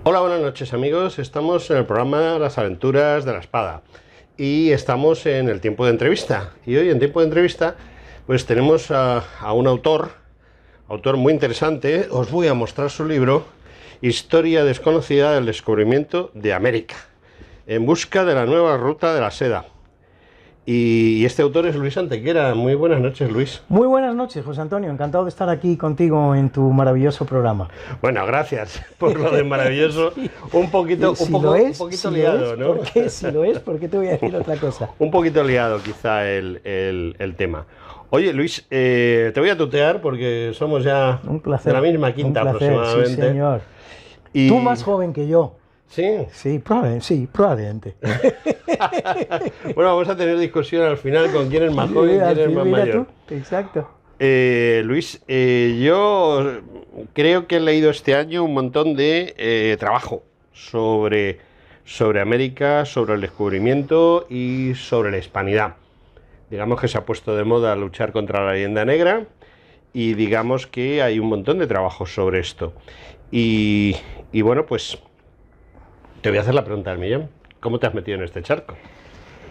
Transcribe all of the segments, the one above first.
Hola, buenas noches amigos, estamos en el programa Las Aventuras de la Espada y estamos en el tiempo de entrevista, y hoy en tiempo de entrevista pues tenemos a un autor muy interesante. Os voy a mostrar su libro, Historia desconocida del descubrimiento de América, en busca de la nueva ruta de la seda. Y este autor es Luis Antequera. Muy buenas noches, Luis. Muy buenas noches, José Antonio. Encantado de estar aquí contigo en tu maravilloso programa. Bueno, gracias por lo de maravilloso. Sí. Un poquito liado, ¿no? ¿Por qué? Si lo es, ¿por qué te voy a decir otra cosa? Un poquito liado quizá el tema. Oye, Luis, te voy a tutear porque somos ya un placer, de la misma quinta un placer, aproximadamente. Sí, señor. Y... Tú más joven que yo. ¿Sí? Sí, probablemente. Bueno, vamos a tener discusión al final con quién es más joven y quién es más mayor. Tú. Exacto. Luis, yo creo que he leído este año un montón de trabajo sobre América, sobre el descubrimiento y sobre la hispanidad. Digamos que se ha puesto de moda luchar contra la leyenda negra y digamos que hay un montón de trabajos sobre esto. Y bueno, pues te voy a hacer la pregunta del millón. ¿Cómo te has metido en este charco?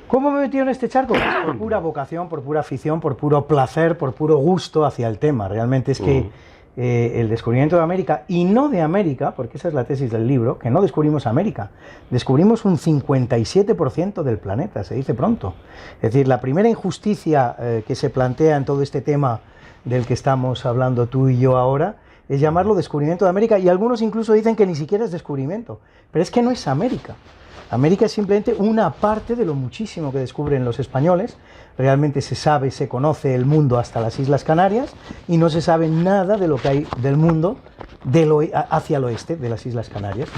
¿Cómo me he metido en este charco? Pues por pura vocación, por pura afición, por puro placer, por puro gusto hacia el tema. Realmente es que el descubrimiento de América, y no de América, porque esa es la tesis del libro, que no descubrimos América, descubrimos un 57% del planeta, se dice pronto. Es decir, la primera injusticia que se plantea en todo este tema del que estamos hablando tú y yo ahora, es llamarlo descubrimiento de América, y algunos incluso dicen que ni siquiera es descubrimiento, pero es que no es América. América es simplemente una parte de lo muchísimo que descubren los españoles. Realmente se sabe, se conoce el mundo hasta las Islas Canarias y no se sabe nada de lo que hay del mundo hacia el oeste de las Islas Canarias.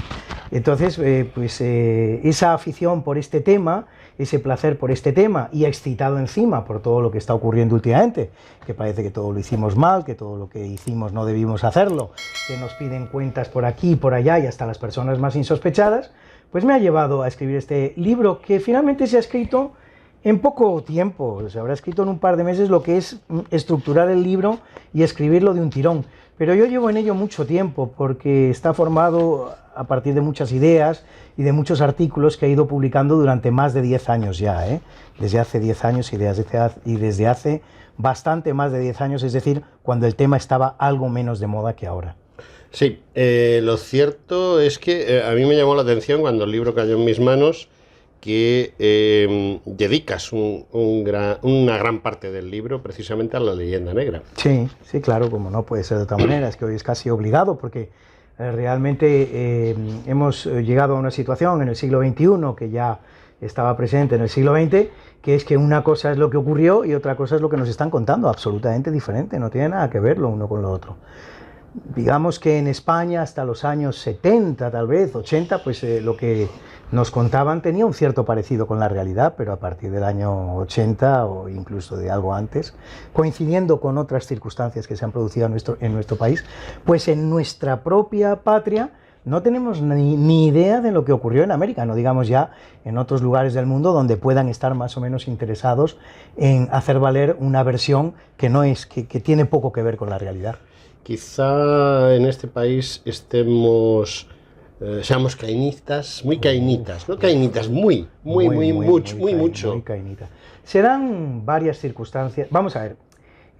Entonces, esa afición por este tema, ese placer por este tema y excitado encima por todo lo que está ocurriendo últimamente, que parece que todo lo hicimos mal, que todo lo que hicimos no debimos hacerlo, que nos piden cuentas por aquí y por allá y hasta las personas más insospechadas, pues me ha llevado a escribir este libro que finalmente se ha escrito en poco tiempo. Se habrá escrito en un par de meses lo que es estructurar el libro y escribirlo de un tirón. Pero yo llevo en ello mucho tiempo porque está formado a partir de muchas ideas y de muchos artículos que he ido publicando durante más de 10 años ya, ¿eh? Desde hace 10 años y desde hace bastante más de 10 años, es decir, cuando el tema estaba algo menos de moda que ahora. Sí, lo cierto es que a mí me llamó la atención cuando el libro cayó en mis manos que dedicas una gran parte del libro precisamente a la leyenda negra. Sí, sí, claro, como no puede ser de otra manera, es que hoy es casi obligado porque realmente hemos llegado a una situación en el siglo XXI que ya estaba presente en el siglo XX, que es que una cosa es lo que ocurrió y otra cosa es lo que nos están contando, absolutamente diferente, no tiene nada que ver lo uno con lo otro. Digamos que en España hasta los años 70, tal vez, 80, pues lo que nos contaban tenía un cierto parecido con la realidad, pero a partir del año 80 o incluso de algo antes, coincidiendo con otras circunstancias que se han producido en nuestro país, pues en nuestra propia patria no tenemos ni idea de lo que ocurrió en América, no digamos ya en otros lugares del mundo donde puedan estar más o menos interesados en hacer valer una versión que no es, que tiene poco que ver con la realidad. Quizá en este país seamos cainitas, muy cainitas, no cainitas, muy mucho. Cainita. Serán varias circunstancias. Vamos a ver,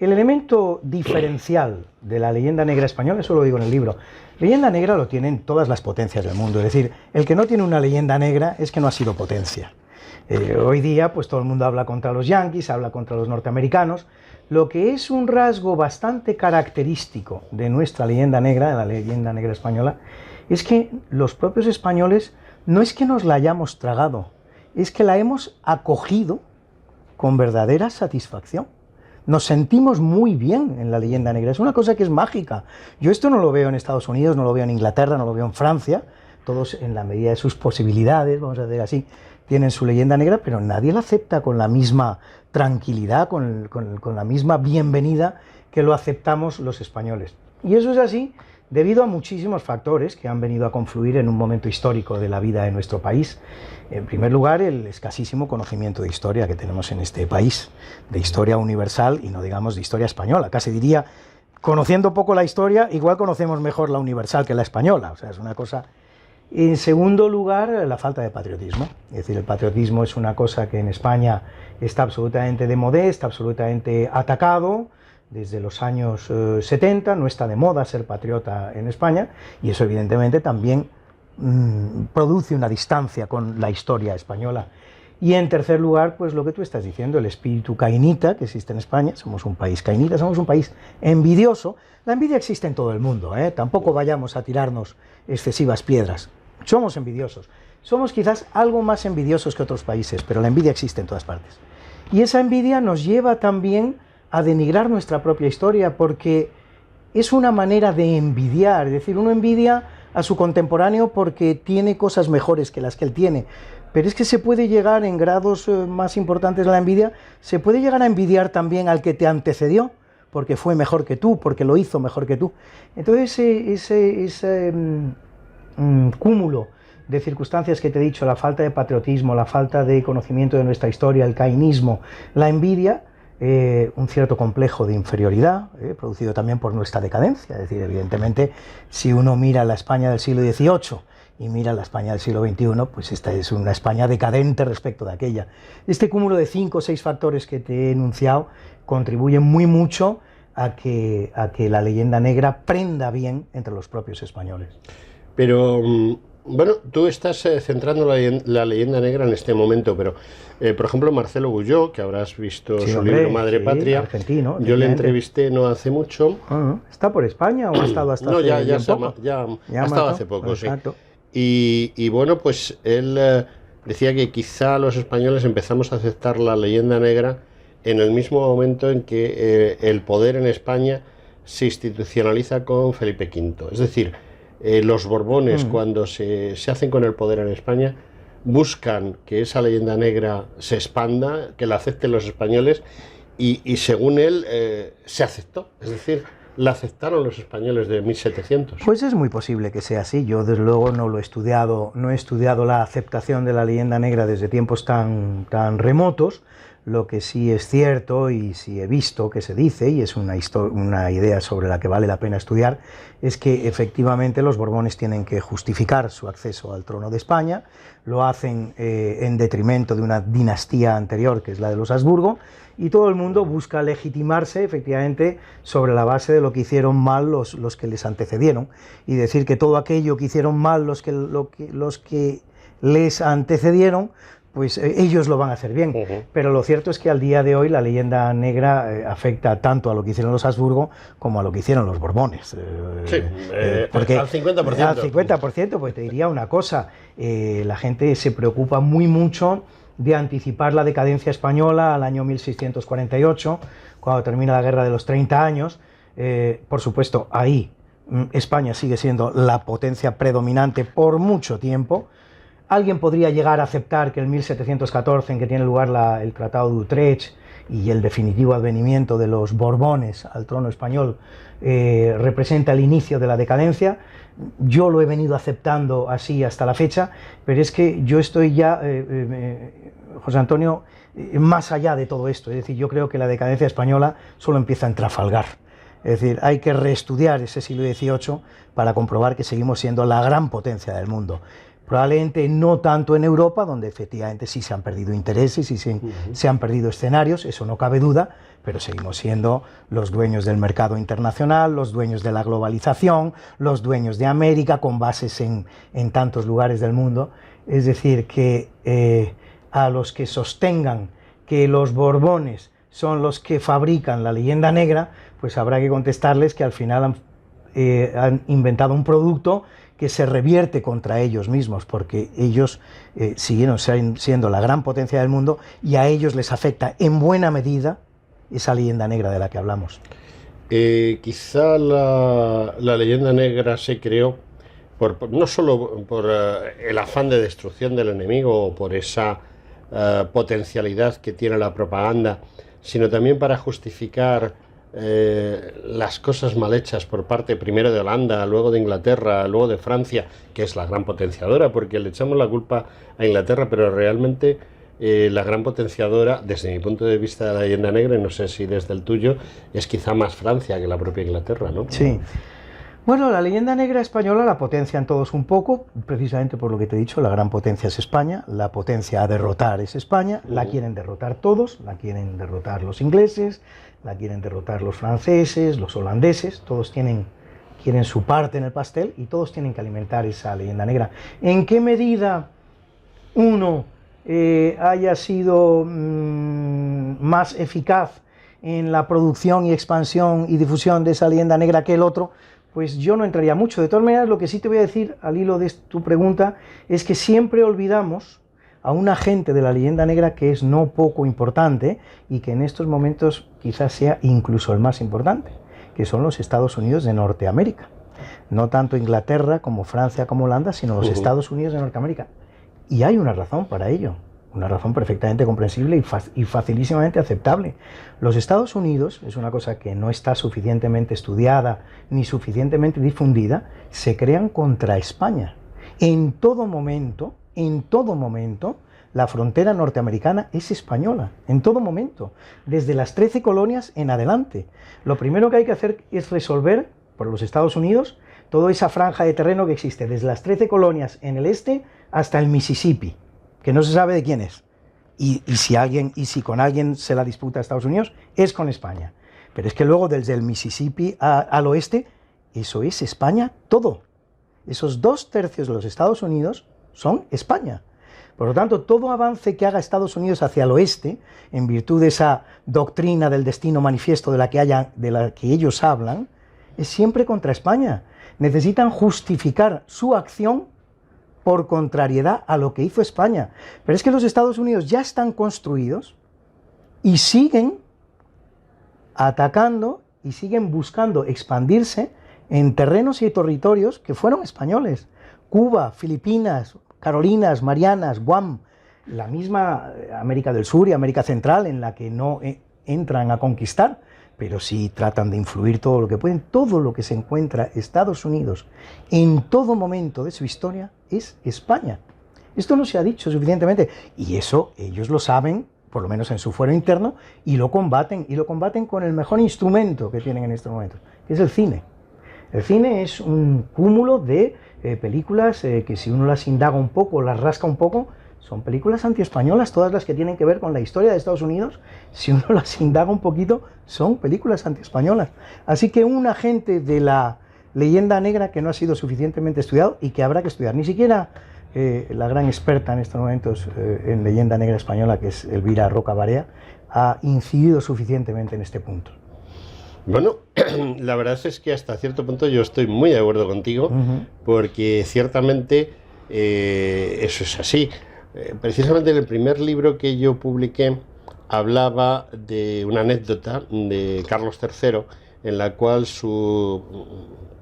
el elemento diferencial de la leyenda negra española, eso lo digo en el libro, leyenda negra lo tienen todas las potencias del mundo, es decir, el que no tiene una leyenda negra es que no ha sido potencia. Hoy día pues todo el mundo habla contra los yanquis, habla contra los norteamericanos. Lo que es un rasgo bastante característico de nuestra leyenda negra, de la leyenda negra española, es que los propios españoles no es que nos la hayamos tragado, es que la hemos acogido con verdadera satisfacción. Nos sentimos muy bien en la leyenda negra, es una cosa que es mágica. Yo esto no lo veo en Estados Unidos, no lo veo en Inglaterra, no lo veo en Francia, todos en la medida de sus posibilidades, vamos a decir así, tienen su leyenda negra, pero nadie la acepta con la misma tranquilidad, con la misma bienvenida que lo aceptamos los españoles. Y eso es así debido a muchísimos factores que han venido a confluir en un momento histórico de la vida de nuestro país. En primer lugar, el escasísimo conocimiento de historia que tenemos en este país, de historia universal y no digamos de historia española. Casi diría, conociendo poco la historia, igual conocemos mejor la universal que la española. O sea, es una cosa En segundo lugar, la falta de patriotismo. Es decir, el patriotismo es una cosa que en España está absolutamente de moda, está absolutamente atacado desde los años 70, no está de moda ser patriota en España, y eso evidentemente también produce una distancia con la historia española. Y en tercer lugar, pues lo que tú estás diciendo, el espíritu cainita que existe en España. Somos un país cainita, somos un país envidioso. La envidia existe en todo el mundo, ¿eh? Tampoco vayamos a tirarnos excesivas piedras. Somos envidiosos. Somos quizás algo más envidiosos que otros países, pero la envidia existe en todas partes. Y esa envidia nos lleva también a denigrar nuestra propia historia, porque es una manera de envidiar. Es decir, uno envidia a su contemporáneo porque tiene cosas mejores que las que él tiene. Pero es que se puede llegar, en grados más importantes de la envidia, se puede llegar a envidiar también al que te antecedió, porque fue mejor que tú, porque lo hizo mejor que tú. Entonces ese cúmulo de circunstancias que te he dicho, la falta de patriotismo, la falta de conocimiento de nuestra historia, el cainismo, la envidia, un cierto complejo de inferioridad, producido también por nuestra decadencia. Es decir, evidentemente, si uno mira la España del siglo XVIII y mira la España del siglo XXI, pues esta es una España decadente respecto de aquella. Este cúmulo de 5 o 6 factores que te he enunciado contribuyen muy mucho a que la leyenda negra prenda bien entre los propios españoles. Pero, bueno, tú estás centrando la leyenda negra en este momento, pero, por ejemplo, Marcelo Guyó, que habrás visto su libro Madre Patria, argentino, yo le entrevisté no hace mucho. ¿Está por España o ha estado hasta hace poco? Ya ha estado hace poco, exacto. Sí. Y bueno, pues él decía que quizá los españoles empezamos a aceptar la leyenda negra en el mismo momento en que el poder en España se institucionaliza con Felipe V. Es decir, los Borbones, cuando se hacen con el poder en España, buscan que esa leyenda negra se expanda, que la acepten los españoles, y según él se aceptó. Es decir, la aceptaron los españoles de 1700. Pues es muy posible que sea así. Yo desde luego no lo he estudiado, no he estudiado la aceptación de la leyenda negra desde tiempos tan remotos. Lo que sí es cierto y sí he visto que se dice, y es una idea sobre la que vale la pena estudiar, es que efectivamente los Borbones tienen que justificar su acceso al trono de España. Lo hacen en detrimento de una dinastía anterior, que es la de los Habsburgo, y todo el mundo busca legitimarse efectivamente sobre la base de lo que hicieron mal los que les antecedieron, y decir que todo aquello que hicieron mal los que les antecedieron, pues ellos lo van a hacer bien. Pero lo cierto es que al día de hoy la leyenda negra afecta tanto a lo que hicieron los Habsburgo como a lo que hicieron los Borbones. Sí, porque al 50%. Al 50%, pues te diría una cosa, la gente se preocupa mucho de anticipar la decadencia española al año 1648, cuando termina la Guerra de los 30 años. Por supuesto, ahí España sigue siendo la potencia predominante por mucho tiempo. Alguien podría llegar a aceptar que el 1714, en que tiene lugar el Tratado de Utrecht y el definitivo advenimiento de los Borbones al trono español, representa el inicio de la decadencia. Yo lo he venido aceptando así hasta la fecha, pero es que yo estoy ya, José Antonio, más allá de todo esto. Es decir, yo creo que la decadencia española solo empieza en Trafalgar. Es decir, hay que reestudiar ese siglo XVIII para comprobar que seguimos siendo la gran potencia del mundo. Probablemente no tanto en Europa, donde efectivamente sí se han perdido intereses y se han perdido escenarios, eso no cabe duda, pero seguimos siendo los dueños del mercado internacional, los dueños de la globalización, los dueños de América, con bases en tantos lugares del mundo. Es decir, que a los que sostengan que los Borbones son los que fabrican la leyenda negra, pues habrá que contestarles que al final han inventado un producto que se revierte contra ellos mismos, porque ellos siguieron siendo la gran potencia del mundo y a ellos les afecta en buena medida esa leyenda negra de la que hablamos. Quizá la leyenda negra se creó no solo por el afán de destrucción del enemigo o por esa potencialidad que tiene la propaganda, sino también para justificar las cosas mal hechas por parte primero de Holanda, luego de Inglaterra, luego de Francia, que es la gran potenciadora, porque le echamos la culpa a Inglaterra, pero realmente la gran potenciadora, desde mi punto de vista de la leyenda negra, y no sé si desde el tuyo, es quizá más Francia que la propia Inglaterra, ¿no? Sí. Bueno, la leyenda negra española la potencian todos un poco, precisamente por lo que te he dicho, la gran potencia es España, la potencia a derrotar es España, la quieren derrotar todos, la quieren derrotar los ingleses, la quieren derrotar los franceses, los holandeses, todos quieren su parte en el pastel y todos tienen que alimentar esa leyenda negra. ¿En qué medida uno haya sido más eficaz en la producción y expansión y difusión de esa leyenda negra que el otro? Pues yo no entraría mucho. De todas maneras, lo que sí te voy a decir al hilo de tu pregunta es que siempre olvidamos a un agente de la leyenda negra que es no poco importante y que en estos momentos quizás sea incluso el más importante, que son los Estados Unidos de Norteamérica. No tanto Inglaterra como Francia como Holanda, sino los Estados Unidos de Norteamérica. Y hay una razón para ello. Una razón perfectamente comprensible y facilísimamente aceptable. Los Estados Unidos, es una cosa que no está suficientemente estudiada ni suficientemente difundida, se crean contra España. En todo momento, la frontera norteamericana es española, en todo momento, desde las 13 colonias en adelante. Lo primero que hay que hacer es resolver, por los Estados Unidos, toda esa franja de terreno que existe, desde las 13 colonias en el este hasta el Mississippi, que no se sabe de quién es, y si con alguien se la disputa a Estados Unidos, es con España. Pero es que luego desde el Mississippi al oeste, eso es España todo. Esos 2/3 de los Estados Unidos son España. Por lo tanto, todo avance que haga Estados Unidos hacia el oeste, en virtud de esa doctrina del destino manifiesto de la que ellos hablan, es siempre contra España. Necesitan justificar su acción por contrariedad a lo que hizo España. Pero es que los Estados Unidos ya están construidos y siguen atacando y siguen buscando expandirse en terrenos y territorios que fueron españoles. Cuba, Filipinas, Carolinas, Marianas, Guam, la misma América del Sur y América Central, en la que no entran a conquistar, pero sí tratan de influir todo lo que pueden. Todo lo que se encuentra Estados Unidos en todo momento de su historia es España. Esto no se ha dicho suficientemente, y eso ellos lo saben, por lo menos en su fuero interno, y lo combaten con el mejor instrumento que tienen en estos momentos, que es el cine. El cine es un cúmulo de películas que, si uno las indaga un poco, las rasca un poco, son películas antiespañolas, todas las que tienen que ver con la historia de Estados Unidos, si uno las indaga un poquito, son películas antiespañolas. Así que un agente de la leyenda negra que no ha sido suficientemente estudiado y que habrá que estudiar, ni siquiera la gran experta en estos momentos en leyenda negra española, que es Elvira Roca Barea, ha incidido suficientemente en este punto. Bueno, la verdad es que hasta cierto punto yo estoy muy de acuerdo contigo, porque ciertamente eso es así. Precisamente en el primer libro que yo publiqué hablaba de una anécdota de Carlos III, en la cual su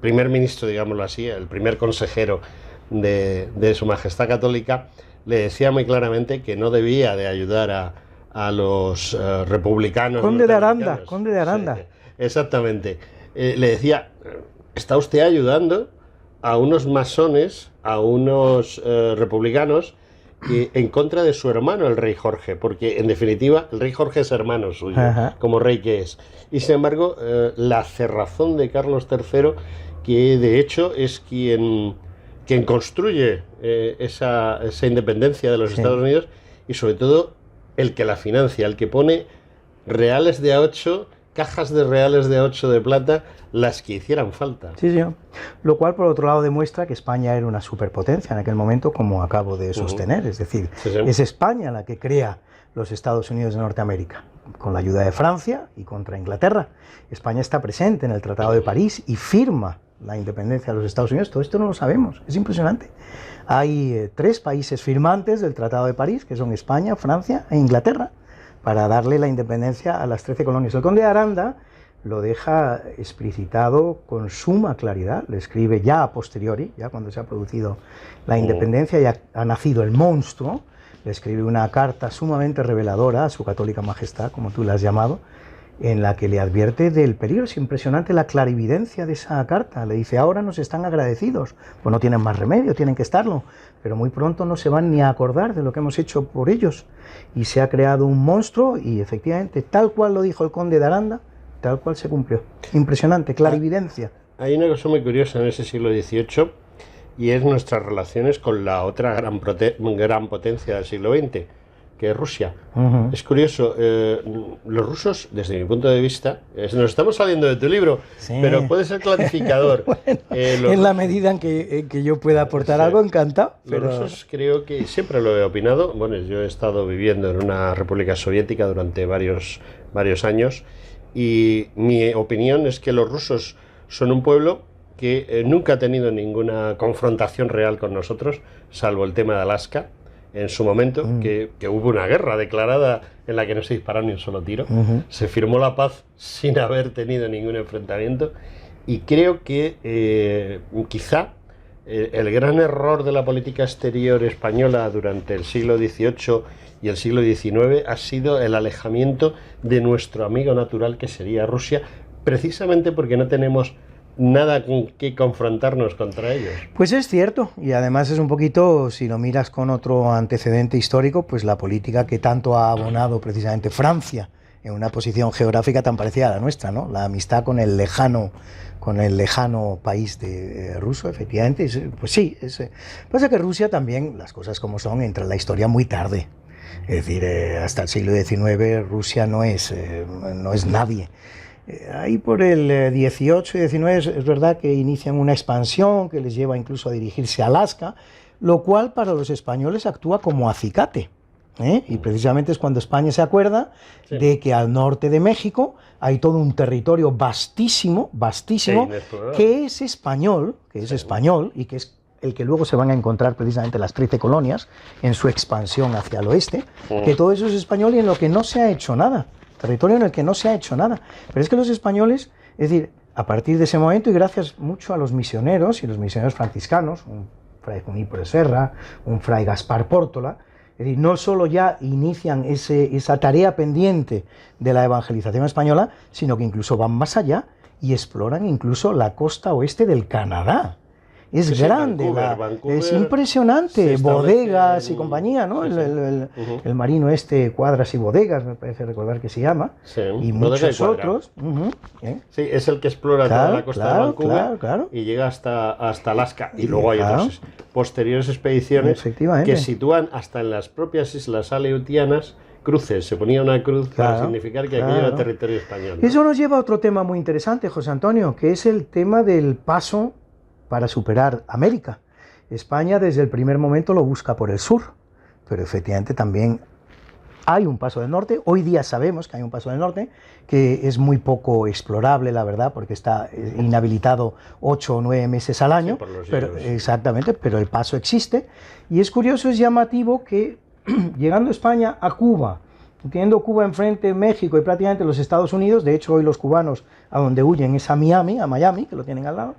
primer ministro, digámoslo así, el primer consejero de Su Majestad Católica, le decía muy claramente que no debía de ayudar a los republicanos. Conde de Aranda. Sí, exactamente. Le decía, está usted ayudando a unos masones, a unos republicanos, en contra de su hermano, el rey Jorge, porque en definitiva el rey Jorge es hermano suyo, como rey que es. Y sin embargo, la cerrazón de Carlos III, que de hecho es quien construye esa independencia de los Estados Unidos, y sobre todo el que la financia, el que pone reales de A8, cajas de reales de A8 de plata, las que hicieran falta. Sí, sí. Lo cual, por otro lado, demuestra que España era una superpotencia en aquel momento, como acabo de sostener. Es decir, es España la que crea los Estados Unidos de Norteamérica, con la ayuda de Francia y contra Inglaterra. España está presente en el Tratado de París y firma la independencia de los Estados Unidos. Todo esto no lo sabemos, es impresionante. Hay 3 países firmantes del Tratado de París, que son España, Francia e Inglaterra, para darle la independencia a las 13 colonias. El conde de Aranda lo deja explicitado con suma claridad, le escribe ya a posteriori, ya cuando se ha producido la independencia, ya ha nacido el monstruo, le escribe una carta sumamente reveladora a su católica majestad, como tú la has llamado, en la que le advierte del peligro. Es impresionante la clarividencia de esa carta. Le dice, ahora nos están agradecidos, pues no tienen más remedio, tienen que estarlo, pero muy pronto no se van ni a acordar de lo que hemos hecho por ellos. Y se ha creado un monstruo, y efectivamente, tal cual lo dijo el conde de Aranda, tal cual se cumplió. Impresionante, clarividencia. hay una cosa muy curiosa en ese siglo XVIII y es nuestras relaciones con la otra gran potencia del siglo XX, que es Rusia. Es curioso, los rusos, desde mi punto de vista, nos estamos saliendo de tu libro, Sí. pero puede ser clarificador. Bueno, en la medida en que yo pueda aportar algo, encantado. Los Pero... rusos creo que, siempre lo he opinado, bueno, yo he estado viviendo en una república soviética durante varios años y mi opinión es que los rusos son un pueblo que nunca ha tenido ninguna confrontación real con nosotros, salvo el tema de Alaska, en su momento, que hubo una guerra declarada en la que no se disparó ni un solo tiro. Se firmó la paz sin haber tenido ningún enfrentamiento y creo que quizá el gran error de la política exterior española durante el siglo XVIII y el siglo XIX ha sido el alejamiento de nuestro amigo natural, que sería Rusia, precisamente porque no tenemos nada con que confrontarnos contra ellos. Pues es cierto, y además es un poquito, si lo miras con otro antecedente histórico, pues la política que tanto ha abonado precisamente Francia en una posición geográfica tan parecida a la nuestra, ¿no? La amistad con el lejano país de ruso, efectivamente. Pues sí, pasa que Rusia también, las cosas como son, entra en la historia muy tarde. Es decir, hasta el siglo XIX Rusia no es nadie. Ahí por el 18 y 19 es verdad que inician una expansión que les lleva incluso a dirigirse a Alaska, lo cual para los españoles actúa como acicate. Y precisamente es cuando España se acuerda de que al norte de México hay todo un territorio vastísimo, que es español y que es el que luego se van a encontrar precisamente las 13 colonias en su expansión hacia el oeste, que todo eso es español y en lo que no se ha hecho nada. Territorio en el que no se ha hecho nada. Pero es que los españoles, es decir, a partir de ese momento, y gracias mucho a los misioneros y los misioneros franciscanos, un fray Junípero de Serra, un fray Gaspar Pórtola, es decir, no solo ya inician esa tarea pendiente de la evangelización española, sino que incluso van más allá y exploran incluso la costa oeste del Canadá. Es sí, grande, Vancouver, es impresionante, bodegas y compañía, ¿no? El marino Cuadras y Bodegas, me parece recordar que se llama, y muchos otros. Sí, es el que explora toda la costa de Vancouver y llega hasta Alaska. Y luego hay otras posteriores expediciones que sitúan hasta en las propias islas aleutianas cruces. Se ponía una cruz para significar que aquello era territorio español, ¿no? Eso nos lleva a otro tema muy interesante, José Antonio, que es el tema del paso para superar América. España desde el primer momento lo busca por el sur, pero efectivamente también hay un paso del norte. Hoy día sabemos que hay un paso del norte, que es muy poco explorable, la verdad, porque está inhabilitado 8 o 9 meses al año, exactamente, pero el paso existe. Y es curioso, es llamativo que llegando España a Cuba, teniendo Cuba enfrente, México y prácticamente los Estados Unidos, de hecho hoy los cubanos a donde huyen es a Miami, que lo tienen al lado.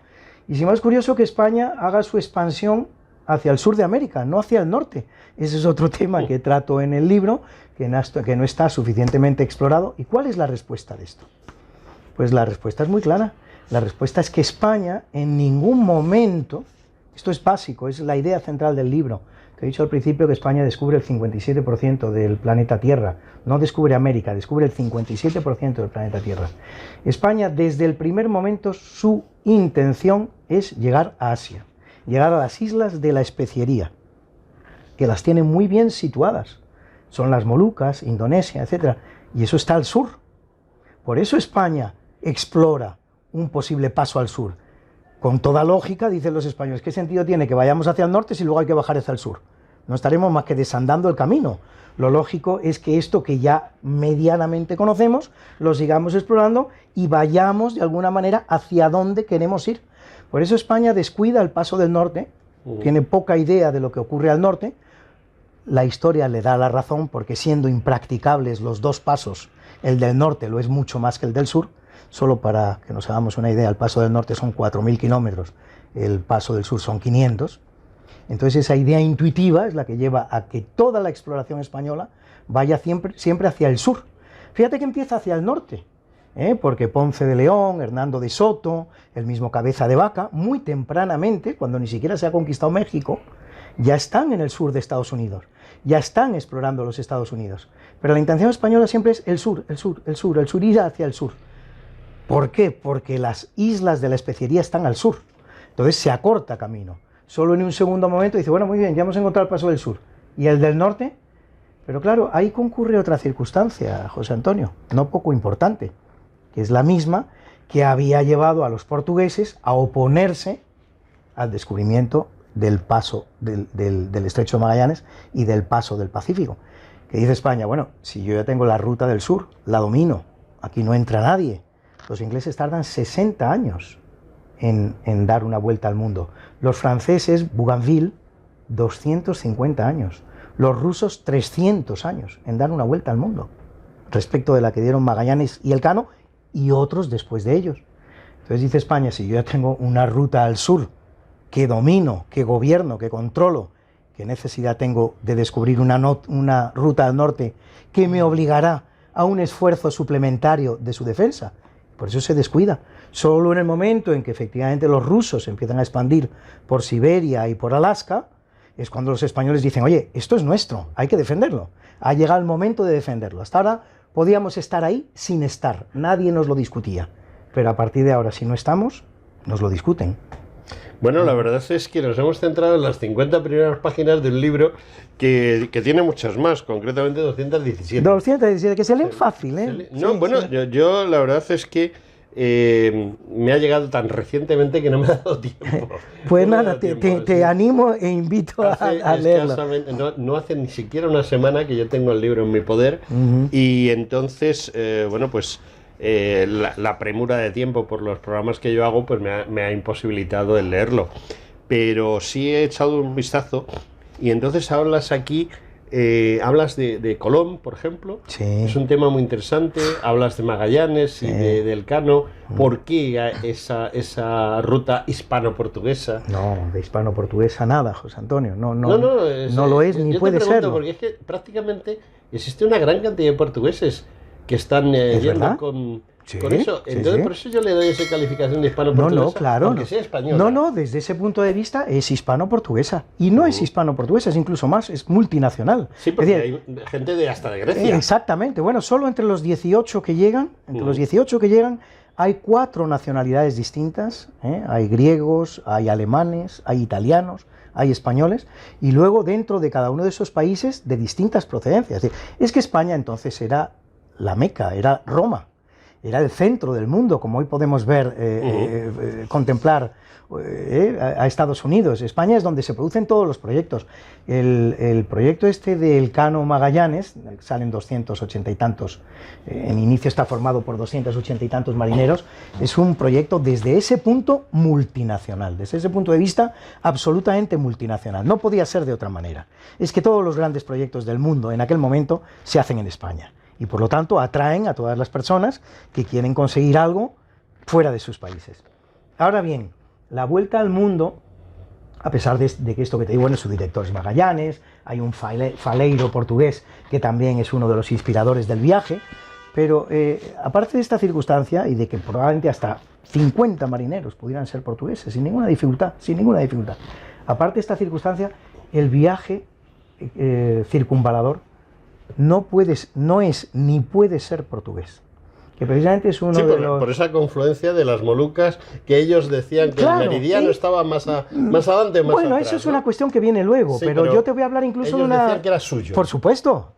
Y sin más es curioso que España haga su expansión hacia el sur de América, no hacia el norte. Ese es otro tema que trato en el libro, que no está suficientemente explorado. ¿Y cuál es la respuesta de esto? Pues la respuesta es muy clara. La respuesta es que España en ningún momento, esto es básico, es la idea central del libro, que he dicho al principio que España descubre el 57% del planeta Tierra, no descubre América, descubre el 57% del planeta Tierra. España, desde el primer momento, su intención es llegar a Asia, llegar a las islas de la especiería, que las tiene muy bien situadas. Son las Molucas, Indonesia, etc. Y eso está al sur. Por eso España explora un posible paso al sur. Con toda lógica, dicen los españoles, ¿qué sentido tiene que vayamos hacia el norte si luego hay que bajar hacia el sur? No estaremos más que desandando el camino. Lo lógico es que esto que ya medianamente conocemos, lo sigamos explorando y vayamos de alguna manera hacia dónde queremos ir. Por eso España descuida el paso del norte, tiene poca idea de lo que ocurre al norte. La historia le da la razón porque siendo impracticables los dos pasos, el del norte lo es mucho más que el del sur. Solo para que nos hagamos una idea, el paso del norte son 4.000 kilómetros, el paso del sur son 500. Entonces esa idea intuitiva es la que lleva a que toda la exploración española vaya siempre hacia el sur. Fíjate que empieza hacia el norte, porque Ponce de León, Hernando de Soto, el mismo Cabeza de Vaca, muy tempranamente, cuando ni siquiera se ha conquistado México, ya están en el sur de Estados Unidos, ya están explorando los Estados Unidos. Pero la intención española siempre es el sur, ir hacia el sur. ¿Por qué? Porque las islas de la especiería están al sur, entonces se acorta camino. Solo en un segundo momento dice, bueno, muy bien, ya hemos encontrado el paso del sur. ¿Y el del norte? Pero claro, ahí concurre otra circunstancia, José Antonio, no poco importante, que es la misma que había llevado a los portugueses a oponerse al descubrimiento del paso del Estrecho de Magallanes y del paso del Pacífico. Que dice España, bueno, si yo ya tengo la ruta del sur, la domino, aquí no entra nadie. Los ingleses tardan 60 años en dar una vuelta al mundo. Los franceses, Bougainville, 250 años. Los rusos, 300 años en dar una vuelta al mundo, respecto de la que dieron Magallanes y Elcano y otros después de ellos. Entonces dice España, si yo ya tengo una ruta al sur, que domino, que gobierno, que controlo, ¿qué necesidad tengo de descubrir una ruta al norte que me obligará a un esfuerzo suplementario de su defensa? Por eso se descuida. Solo en el momento en que efectivamente los rusos empiezan a expandir por Siberia y por Alaska, es cuando los españoles dicen, oye, esto es nuestro, hay que defenderlo. Ha llegado el momento de defenderlo. Hasta ahora podíamos estar ahí sin estar, nadie nos lo discutía. Pero a partir de ahora, si no estamos, nos lo discuten. Bueno, la verdad es que nos hemos centrado en las 50 primeras páginas de un libro que tiene muchas más, concretamente 217. 217, que se leen fácil, ¿eh? No, Sí, bueno, sí. yo la verdad es que me ha llegado tan recientemente que no me ha dado tiempo. Pues No me ha nada, dado tiempo, te sí. animo e invito a leerlo. No hace ni siquiera una semana que yo tengo el libro en mi poder y entonces, bueno, pues la premura de tiempo por los programas que yo hago pues me ha imposibilitado el leerlo. Pero sí he echado un vistazo y entonces hablas aquí, hablas de Colón, por ejemplo. Sí. Es un tema muy interesante. Hablas de Magallanes y de Elcano. ¿Por qué esa ruta hispano-portuguesa? No, de hispano-portuguesa nada, José Antonio. No No lo es ni yo puede te pregunto, serlo. porque es que prácticamente existe una gran cantidad de portugueses que están yendo verdad? con Sí, eso. sí, Entonces, sí. por eso yo le doy esa calificación de hispano-portuguesa, No, claro. aunque No. sea española. No, desde ese punto de vista es hispano-portuguesa. Y no es hispano-portuguesa, es incluso más, es multinacional. Sí, porque Es decir, hay gente hasta de Grecia. exactamente. Bueno, solo entre los 18 que llegan, hay 4 nacionalidades distintas. Hay griegos, hay alemanes, hay italianos, hay españoles, y luego dentro de cada uno de esos países de distintas procedencias. Es que España entonces era la Meca, era Roma, era el centro del mundo, como hoy podemos ver, contemplar a Estados Unidos. España es donde se producen todos los proyectos. El proyecto este de Elcano Magallanes, salen 280 y tantos, en inicio está formado por 280 y tantos marineros, es un proyecto desde ese punto multinacional, desde ese punto de vista absolutamente multinacional. No podía ser de otra manera. Es que todos los grandes proyectos del mundo en aquel momento se hacen en España. Y por lo tanto atraen a todas las personas que quieren conseguir algo fuera de sus países. Ahora bien, la vuelta al mundo, a pesar de que esto que te digo, bueno, su director es Magallanes, hay un faleiro portugués que también es uno de los inspiradores del viaje, pero aparte de esta circunstancia y de que probablemente hasta 50 marineros pudieran ser portugueses sin ninguna dificultad, aparte de esta circunstancia, el viaje circunvalador no es ni puede ser portugués, que precisamente es uno de los... por esa confluencia de las Molucas, que ellos decían que Claro, el meridiano estaba más adelante, más bueno, atrás, eso es ¿no? una cuestión que viene luego, Sí, pero yo te voy a hablar incluso ellos de una... decían que era suyo. Por supuesto,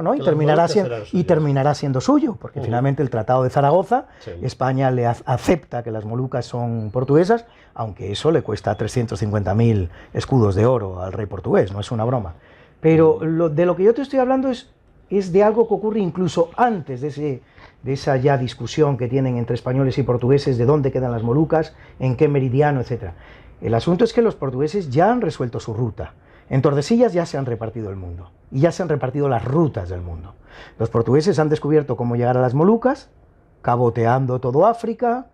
¿no? Que las Molucas eran suyas. Terminará siendo suyo, porque finalmente el Tratado de Zaragoza, Sí. España le acepta que las Molucas son portuguesas, aunque eso le cuesta 350.000 escudos de oro al rey portugués, no es una broma. Pero de lo que yo te estoy hablando es de algo que ocurre incluso antes de esa ya discusión que tienen entre españoles y portugueses de dónde quedan las Molucas, en qué meridiano, etc. El asunto es que los portugueses ya han resuelto su ruta. En Tordesillas ya se han repartido el mundo, y ya se han repartido las rutas del mundo. Los portugueses han descubierto cómo llegar a las Molucas, caboteando todo África,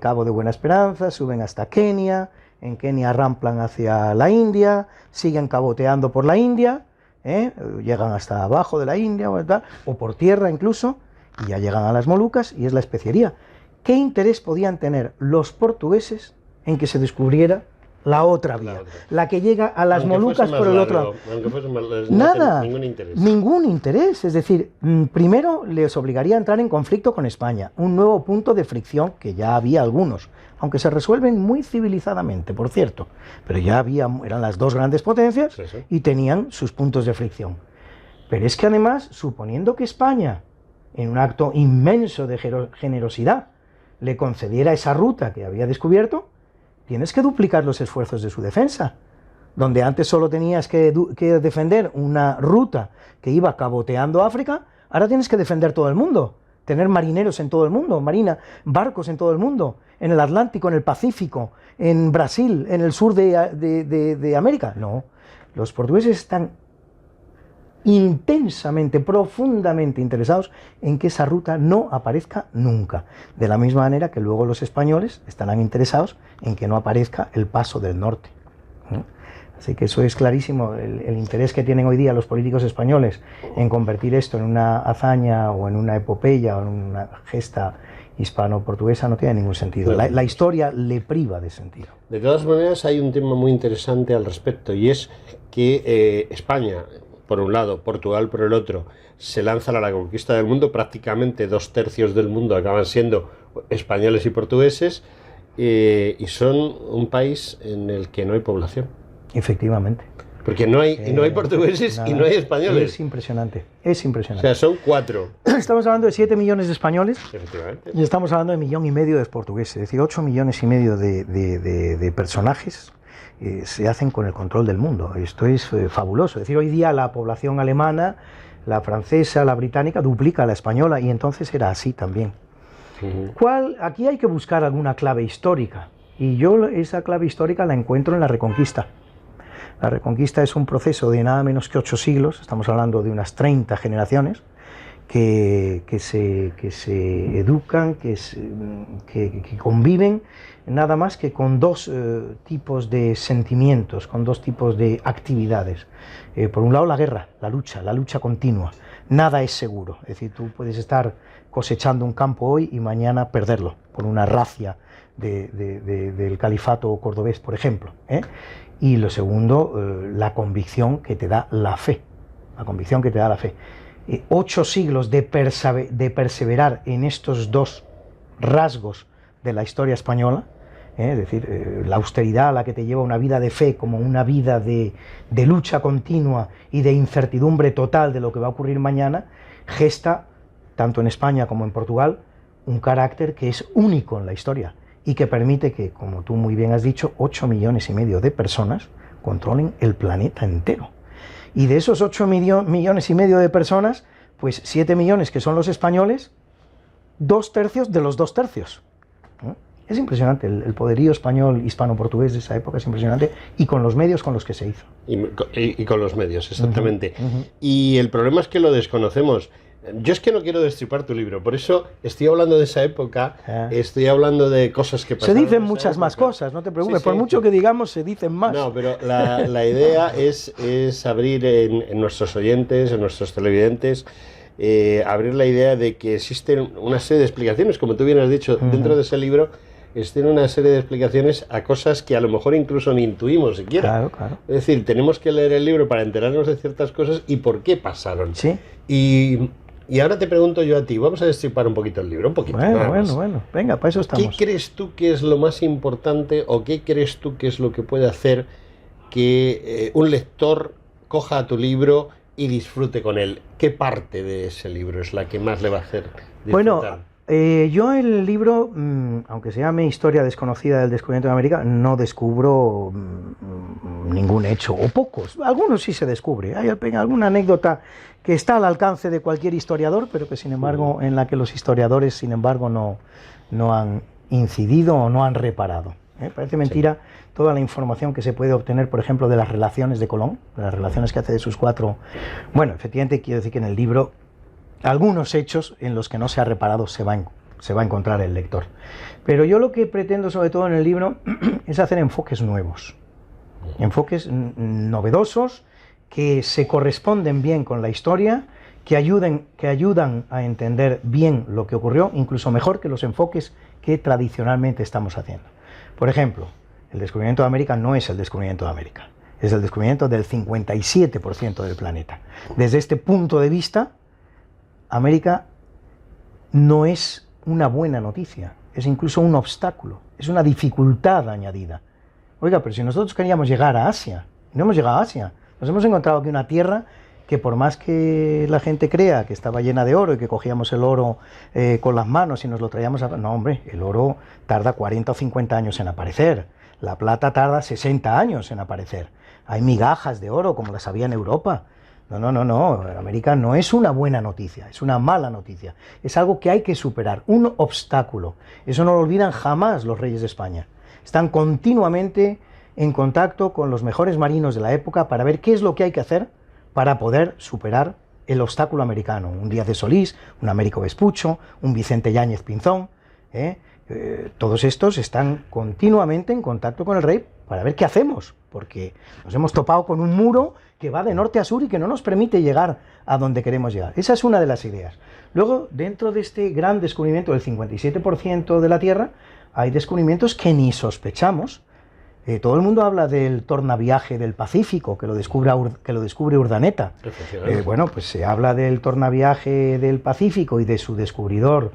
Cabo de Buena Esperanza, suben hasta Kenia, en Kenia ramplan hacia la India, siguen caboteando por la India, llegan hasta abajo de la India o por tierra incluso, y ya llegan a las Molucas y es la especiería. ¿Qué interés podían tener los portugueses en que se descubriera la otra vía, la que llega a las Molucas por el otro lado. Nada, ningún interés. Es decir, primero les obligaría a entrar en conflicto con España, un nuevo punto de fricción, que ya había algunos, aunque se resuelven muy civilizadamente, por cierto, pero ya había, eran las dos grandes potencias y tenían sus puntos de fricción. Pero es que además, suponiendo que España, en un acto inmenso de generosidad, le concediera esa ruta que había descubierto, tienes que duplicar los esfuerzos de su defensa. Donde antes solo tenías que defender una ruta que iba caboteando África, ahora tienes que defender todo el mundo, tener marineros en todo el mundo, barcos en todo el mundo, en el Atlántico, en el Pacífico, en Brasil, en el sur de América. No, los portugueses están intensamente, profundamente interesados en que esa ruta no aparezca nunca, de la misma manera que luego los españoles estarán interesados en que no aparezca el paso del norte. Así que eso es clarísimo, el interés que tienen hoy día los políticos españoles en convertir esto en una hazaña o en una epopeya o en una gesta hispano-portuguesa no tiene ningún sentido. La historia le priva de sentido. De todas maneras, hay un tema muy interesante al respecto, y es que España, por un lado, Portugal por el otro, se lanzan a la conquista del mundo. Prácticamente 2/3 del mundo acaban siendo españoles y portugueses, y son un país en el que no hay población. Efectivamente. Porque no hay portugueses y no hay españoles. Es impresionante, es impresionante. O sea, son 4. Estamos hablando de 7 millones de españoles. Efectivamente. Y estamos hablando de 1,5 millones de portugueses, es decir, 8,5 millones de personajes se hacen con el control del mundo. Esto es fabuloso. Es decir, hoy día la población alemana, la francesa, la británica duplica a la española, y entonces era así también. Aquí hay que buscar alguna clave histórica, y yo esa clave histórica la encuentro en la Reconquista. La Reconquista es un proceso de nada menos que 8 siglos, estamos hablando de unas 30 generaciones, que se educan, que conviven nada más que con dos tipos de sentimientos, con dos tipos de actividades. Por un lado, la guerra, la lucha continua. Nada es seguro, es decir, tú puedes estar cosechando un campo hoy y mañana perderlo por una racia del califato cordobés, por ejemplo. Y lo segundo, la convicción que te da la fe. La convicción que te da la fe. 8 siglos de perseverar en estos dos rasgos de la historia española, es decir, la austeridad a la que te lleva una vida de fe como una vida de lucha continua y de incertidumbre total de lo que va a ocurrir mañana, gesta, tanto en España como en Portugal, un carácter que es único en la historia y que permite que, como tú muy bien has dicho, 8,5 millones de personas controlen el planeta entero. Y de esos 8,5 millones de personas, pues 7 millones que son los españoles, 2/3 de los 2/3. Es impresionante, el poderío español hispano-portugués de esa época es impresionante, y con los medios con los que se hizo. Y con los medios, exactamente. Y el problema es que lo desconocemos. Yo es que no quiero destripar tu libro, por eso estoy hablando de esa época, estoy hablando de cosas que pasaron. Se dicen muchas más cosas, no te preocupes, sí, por mucho que digamos se dicen más. No, pero la idea es abrir en nuestros oyentes, en nuestros televidentes, abrir la idea de que existen una serie de explicaciones, como tú bien has dicho, dentro de ese libro, existen una serie de explicaciones a cosas que a lo mejor incluso ni intuimos siquiera. Claro, claro. Es decir, tenemos que leer el libro para enterarnos de ciertas cosas y por qué pasaron. Sí. Y ahora te pregunto yo a ti, vamos a destripar un poquito el libro, un poquito. Bueno, venga, para eso estamos. ¿Qué crees tú que es lo más importante, o qué crees tú que es lo que puede hacer que un lector coja tu libro y disfrute con él? ¿Qué parte de ese libro es la que más le va a hacer disfrutar? Bueno, yo el libro, aunque se llame Historia desconocida del descubrimiento de América, no descubro ningún hecho, o pocos. Algunos sí se descubre. Hay alguna anécdota que está al alcance de cualquier historiador, pero que sin embargo, en la que los historiadores, sin embargo, no han incidido o no han reparado. Parece mentira toda la información que se puede obtener, por ejemplo, de las relaciones de Colón, de las relaciones que hace de sus 4... Bueno, efectivamente, quiero decir que en el libro algunos hechos en los que no se ha reparado se va a encontrar el lector. Pero yo lo que pretendo, sobre todo en el libro, es hacer enfoques nuevos, enfoques novedosos, que se corresponden bien con la historia, que ayudan a entender bien lo que ocurrió, incluso mejor que los enfoques que tradicionalmente estamos haciendo. Por ejemplo, El descubrimiento de América no es el descubrimiento de América, es el descubrimiento del 57% del planeta. Desde este punto de vista, América no es una buena noticia, es incluso un obstáculo, es una dificultad añadida. Oiga, pero si nosotros queríamos llegar a Asia, no hemos llegado a Asia, nos hemos encontrado aquí una tierra que por más que la gente crea que estaba llena de oro y que cogíamos el oro con las manos y nos lo traíamos a... No, hombre, el oro tarda 40 o 50 años en aparecer, la plata tarda 60 años en aparecer, hay migajas de oro como las había en Europa. No, América no es una buena noticia, es una mala noticia, es algo que hay que superar, un obstáculo. Eso no lo olvidan jamás los reyes de España. Están continuamente en contacto con los mejores marinos de la época para ver qué es lo que hay que hacer para poder superar el obstáculo americano. Un Díaz de Solís, un Américo Vespucho, un Vicente Yáñez Pinzón, todos estos están continuamente en contacto con el rey para ver qué hacemos, porque nos hemos topado con un muro que va de norte a sur y que no nos permite llegar a donde queremos llegar. Esa es una de las ideas. Luego, dentro de este gran descubrimiento del 57% de la Tierra, hay descubrimientos que ni sospechamos. Todo el mundo habla del tornaviaje del Pacífico, que lo descubre Urdaneta. Bueno, pues se habla del tornaviaje del Pacífico y de su descubridor,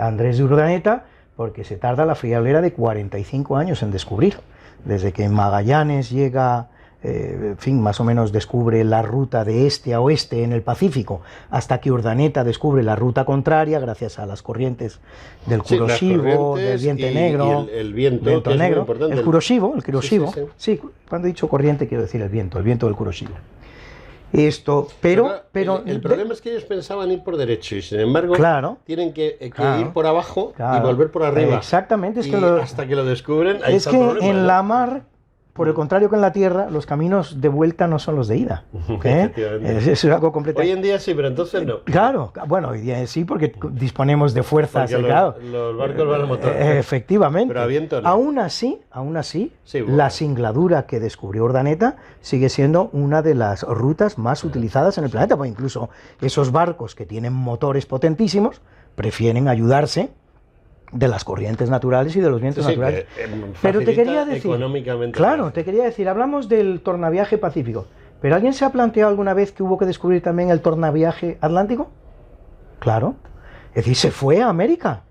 Andrés de Urdaneta, porque se tarda la friolera de 45 años en descubrir. Desde que Magallanes llega, en fin, más o menos descubre la ruta de este a oeste en el Pacífico, hasta que Urdaneta descubre la ruta contraria gracias a las corrientes del Kuroshio, del viento negro, y el viento negro, el Kuroshio, sí, cuando he dicho corriente quiero decir el viento del Kuroshio. Pero el problema es que ellos pensaban ir por derecho y sin embargo tienen que ir por abajo y volver por arriba. Exactamente, hasta que lo descubren. Ahí es está que el problema, en la mar, por el contrario que en la tierra, los caminos de vuelta no son los de ida. Es algo completo. Hoy en día sí, pero entonces no. Claro, bueno, hoy día sí, porque disponemos de fuerzas. Los barcos van a motor. Efectivamente. Pero a viento no. Aún así, sí, la singladura que descubrió Urdaneta sigue siendo una de las rutas más utilizadas en el planeta, porque incluso esos barcos que tienen motores potentísimos prefieren ayudarse de las corrientes naturales y de los vientos naturales. Pero te quería decir, te quería decir, hablamos del tornaviaje pacífico, pero ¿alguien se ha planteado alguna vez que hubo que descubrir también el tornaviaje atlántico? Claro, es decir, se fue a América.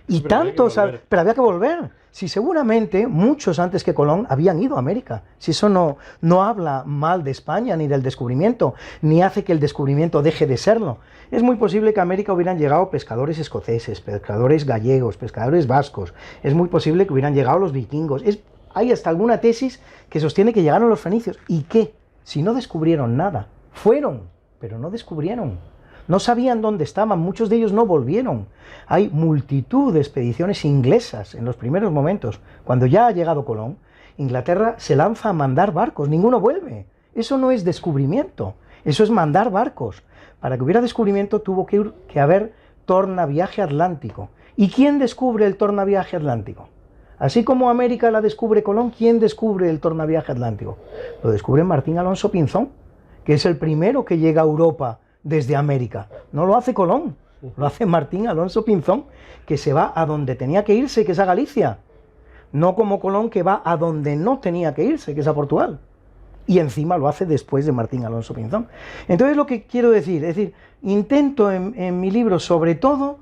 Y tantos, pero había que volver. Si seguramente muchos antes que Colón habían ido a América. Si eso no habla mal de España ni del descubrimiento, ni hace que el descubrimiento deje de serlo. Es muy posible que a América hubieran llegado pescadores escoceses, pescadores gallegos, pescadores vascos. Es muy posible que hubieran llegado los vikingos. Hay hasta alguna tesis que sostiene que llegaron los fenicios. ¿Y qué? Si no descubrieron nada. Fueron, pero no descubrieron. No sabían dónde estaban, muchos de ellos no volvieron. Hay multitud de expediciones inglesas en los primeros momentos. Cuando ya ha llegado Colón, Inglaterra se lanza a mandar barcos, ninguno vuelve. Eso no es descubrimiento, eso es mandar barcos. Para que hubiera descubrimiento tuvo que haber tornaviaje atlántico. ¿Y quién descubre el tornaviaje atlántico? Así como América la descubre Colón, ¿quién descubre el tornaviaje atlántico? Lo descubre Martín Alonso Pinzón, que es el primero que llega a Europa desde América. No lo hace Colón, lo hace Martín Alonso Pinzón, que se va a donde tenía que irse, que es a Galicia. No como Colón, que va a donde no tenía que irse, que es a Portugal. Y encima lo hace después de Martín Alonso Pinzón. Entonces lo que quiero decir, es decir, intento en mi libro sobre todo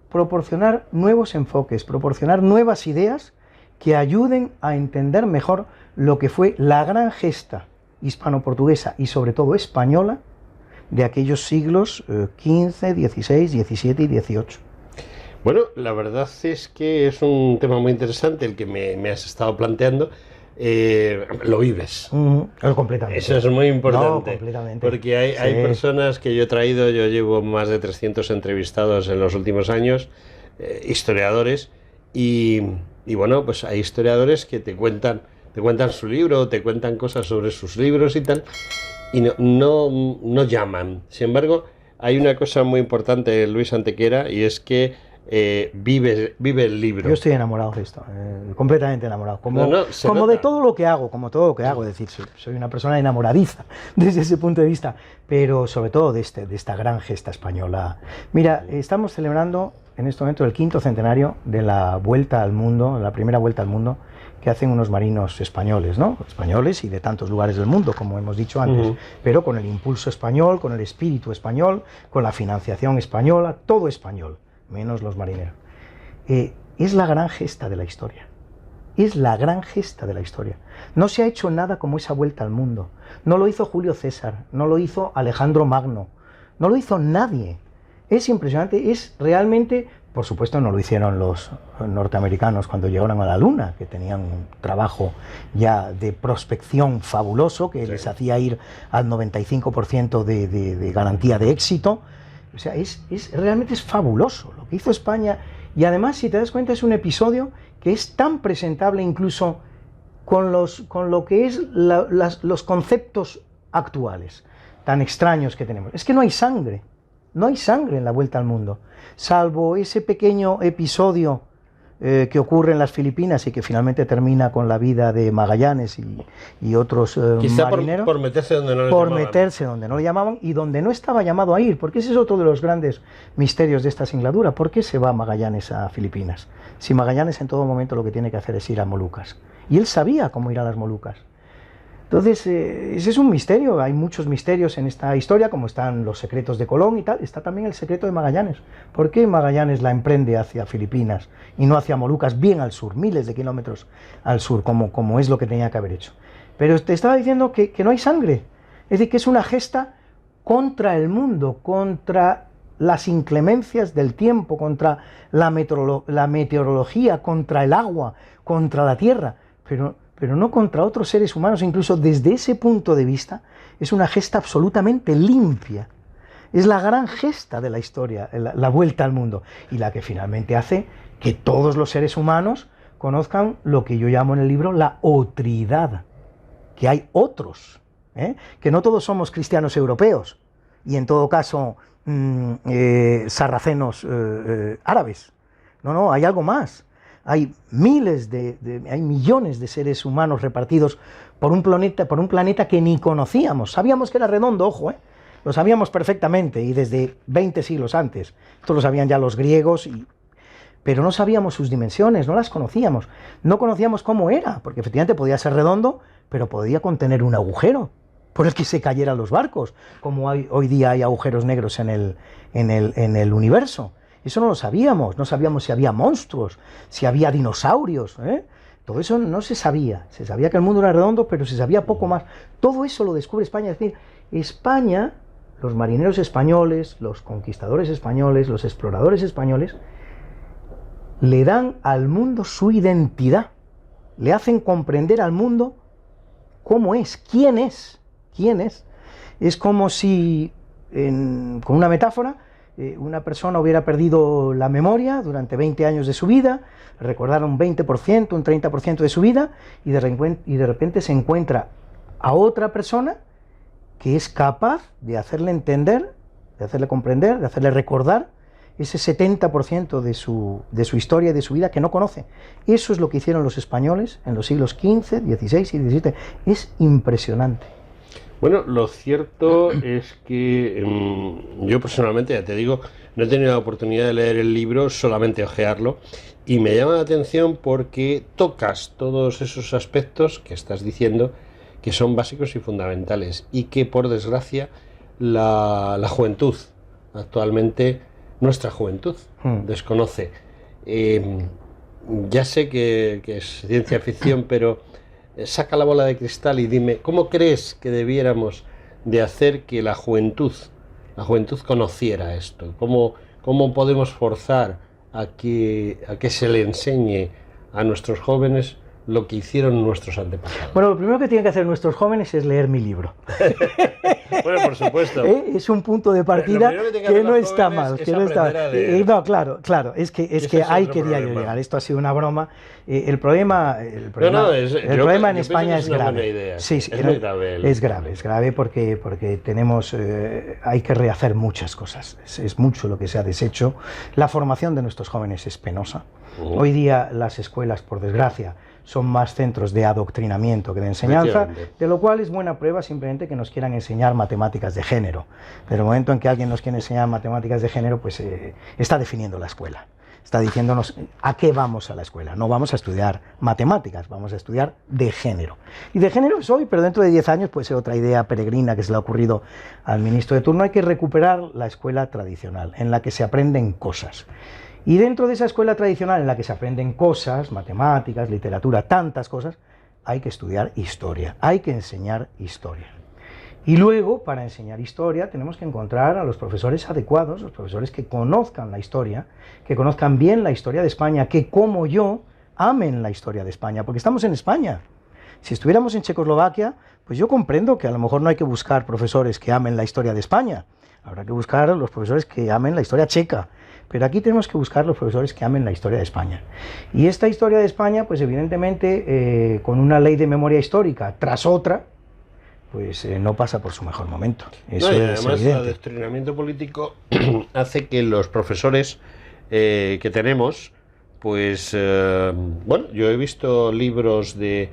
proporcionar nuevos enfoques, proporcionar nuevas ideas que ayuden a entender mejor lo que fue la gran gesta hispano-portuguesa y sobre todo española de aquellos siglos XV, XVI, XVII y XVIII. Bueno, la verdad es que es un tema muy interesante el que me has estado planteando. Lo vives. Completamente. Eso es muy importante. No, completamente. Porque hay personas que yo he traído, yo llevo más de 300 entrevistados en los últimos años, historiadores, y bueno, pues hay historiadores que te cuentan su libro, te cuentan cosas sobre sus libros y tal, y no llaman. Sin embargo, hay una cosa muy importante, Luis Antequera, y es que vive el libro. Yo estoy enamorado de esto, completamente enamorado, como de todo lo que hago, es decir, soy una persona enamoradiza desde ese punto de vista, pero sobre todo de esta gran gesta española. Mira, estamos celebrando en este momento el 5º centenario de la vuelta al mundo, la primera vuelta al mundo que hacen unos marinos españoles, ¿no? Españoles y de tantos lugares del mundo, como hemos dicho antes, pero con el impulso español, con el espíritu español, con la financiación española, todo español, menos los marineros. Es la gran gesta de la historia. Es la gran gesta de la historia. No se ha hecho nada como esa vuelta al mundo. No lo hizo Julio César, no lo hizo Alejandro Magno, no lo hizo nadie. Es impresionante, es realmente... Por supuesto no lo hicieron los norteamericanos cuando llegaron a la Luna, que tenían un trabajo ya de prospección fabuloso, que les hacía ir al 95% de garantía de éxito. O sea, realmente es fabuloso lo que hizo España. Y además, si te das cuenta, es un episodio que es tan presentable incluso con lo que es los conceptos actuales, tan extraños que tenemos. Es que no hay sangre. No hay sangre en la vuelta al mundo, salvo ese pequeño episodio que ocurre en las Filipinas y que finalmente termina con la vida de Magallanes y otros marineros. Por meterse donde no le por llamaban. meterse donde no le llamaban y donde no estaba llamado a ir, porque ese es otro de los grandes misterios de esta singladura. ¿Por qué se va Magallanes a Filipinas? Si Magallanes en todo momento lo que tiene que hacer es ir a Molucas. Y él sabía cómo ir a las Molucas. Entonces, ese es un misterio, hay muchos misterios en esta historia, como están los secretos de Colón y tal, está también el secreto de Magallanes. ¿Por qué Magallanes la emprende hacia Filipinas y no hacia Molucas, bien al sur, miles de kilómetros al sur, como es lo que tenía que haber hecho? Pero te estaba diciendo que no hay sangre, es decir, que es una gesta contra el mundo, contra las inclemencias del tiempo, contra la meteorología, contra el agua, contra la tierra, pero no contra otros seres humanos. Incluso desde ese punto de vista es una gesta absolutamente limpia. Es la gran gesta de la historia, la vuelta al mundo, y la que finalmente hace que todos los seres humanos conozcan lo que yo llamo en el libro la otridad, que hay otros, que no todos somos cristianos europeos, y en todo caso sarracenos árabes. No, hay algo más. Hay hay millones de seres humanos repartidos por un planeta que ni conocíamos. Sabíamos que era redondo, ojo, lo sabíamos perfectamente, y desde 20 siglos antes. Esto lo sabían ya los griegos, pero no sabíamos sus dimensiones, no las conocíamos. No conocíamos cómo era, porque efectivamente podía ser redondo, pero podía contener un agujero por el que se cayeran los barcos, como hoy día hay agujeros negros en el universo. Eso no lo sabíamos, no sabíamos si había monstruos, si había dinosaurios, Todo eso no se sabía que el mundo era redondo, pero se sabía poco más. Todo eso lo descubre España, es decir, España, los marineros españoles, los conquistadores españoles, los exploradores españoles, le dan al mundo su identidad, le hacen comprender al mundo cómo es, quién es. Es como si, con una metáfora, una persona hubiera perdido la memoria durante 20 años de su vida, recordara un 20%, un 30% de su vida, y de repente se encuentra a otra persona que es capaz de hacerle entender, de hacerle comprender, de hacerle recordar ese 70% de su historia y de su vida que no conoce. Eso es lo que hicieron los españoles en los siglos XV, XVI y XVII. Es impresionante. Bueno, lo cierto es que yo personalmente, ya te digo, no he tenido la oportunidad de leer el libro, solamente hojearlo, y me llama la atención porque tocas todos esos aspectos que estás diciendo que son básicos y fundamentales, y que por desgracia la juventud, actualmente nuestra juventud, desconoce. Ya sé que es ciencia ficción, pero saca la bola de cristal y dime, ¿cómo crees que debiéramos de hacer que la juventud conociera esto? ¿Cómo podemos forzar a que se le enseñe a nuestros jóvenes lo que hicieron nuestros antepasados? Bueno, lo primero que tienen que hacer nuestros jóvenes es leer mi libro. Bueno, por supuesto. Es un punto de partida que no está mal. No, claro, es que ahí quería yo llegar. Esto ha sido una broma. El problema en España es grave. Sí, es grave porque tenemos, hay que rehacer muchas cosas. Es mucho lo que se ha deshecho. La formación de nuestros jóvenes es penosa. Hoy día las escuelas, por desgracia, son más centros de adoctrinamiento que de enseñanza, de lo cual es buena prueba simplemente que nos quieran enseñar matemáticas de género. Pero el momento en que alguien nos quiere enseñar matemáticas de género, pues está definiendo la escuela. Está diciéndonos a qué vamos a la escuela. No vamos a estudiar matemáticas, vamos a estudiar de género. Y de género es hoy, pero dentro de 10 años puede ser otra idea peregrina que se le ha ocurrido al ministro de turno. Hay que recuperar la escuela tradicional, en la que se aprenden cosas. Y dentro de esa escuela tradicional en la que se aprenden cosas, matemáticas, literatura, tantas cosas, hay que estudiar historia, hay que enseñar historia. Y luego, para enseñar historia, tenemos que encontrar a los profesores adecuados, los profesores que conozcan la historia, que conozcan bien la historia de España, que como yo, amen la historia de España, porque estamos en España. Si estuviéramos en Checoslovaquia, pues yo comprendo que a lo mejor no hay que buscar profesores que amen la historia de España, habrá que buscar los profesores que amen la historia checa, pero aquí tenemos que buscar los profesores que amen la historia de España. Y esta historia de España, pues evidentemente, con una ley de memoria histórica tras otra, pues no pasa por su mejor momento. Eso no, y es además evidente. el adoctrinamiento político hace que los profesores que tenemos, pues, bueno, yo he visto libros de